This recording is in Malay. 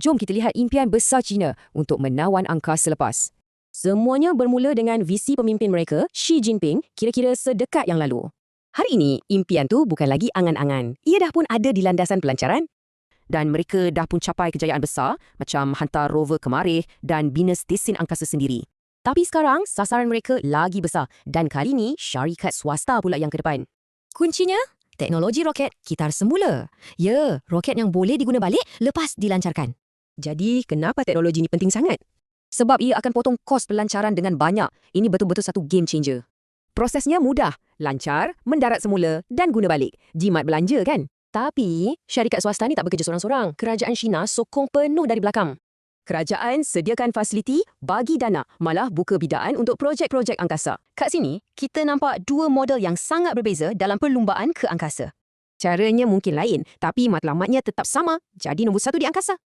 Jom kita lihat impian besar China untuk menawan angkasa lepas. Semuanya bermula dengan visi pemimpin mereka, Xi Jinping, kira-kira sedekat yang lalu. Hari ini, impian tu bukan lagi angan-angan. Ia dah pun ada di landasan pelancaran. Dan mereka dah pun capai kejayaan besar, macam hantar rover ke Marikh dan bina stesen angkasa sendiri. Tapi sekarang, sasaran mereka lagi besar dan kali ini syarikat swasta pula yang ke depan. Kuncinya, teknologi roket kitar semula. Ya, roket yang boleh diguna balik lepas dilancarkan. Jadi, kenapa teknologi ini penting sangat? Sebab ia akan potong kos pelancaran dengan banyak. Ini betul-betul satu game changer. Prosesnya mudah, lancar, mendarat semula dan guna balik. Jimat belanja kan? Tapi, syarikat swasta ni tak bekerja sorang-sorang. Kerajaan China sokong penuh dari belakang. Kerajaan sediakan fasiliti, bagi dana, malah buka bidaan untuk projek-projek angkasa. Kat sini, kita nampak dua model yang sangat berbeza dalam perlumbaan ke angkasa. Caranya mungkin lain, tapi matlamatnya tetap sama, jadi nombor satu di angkasa.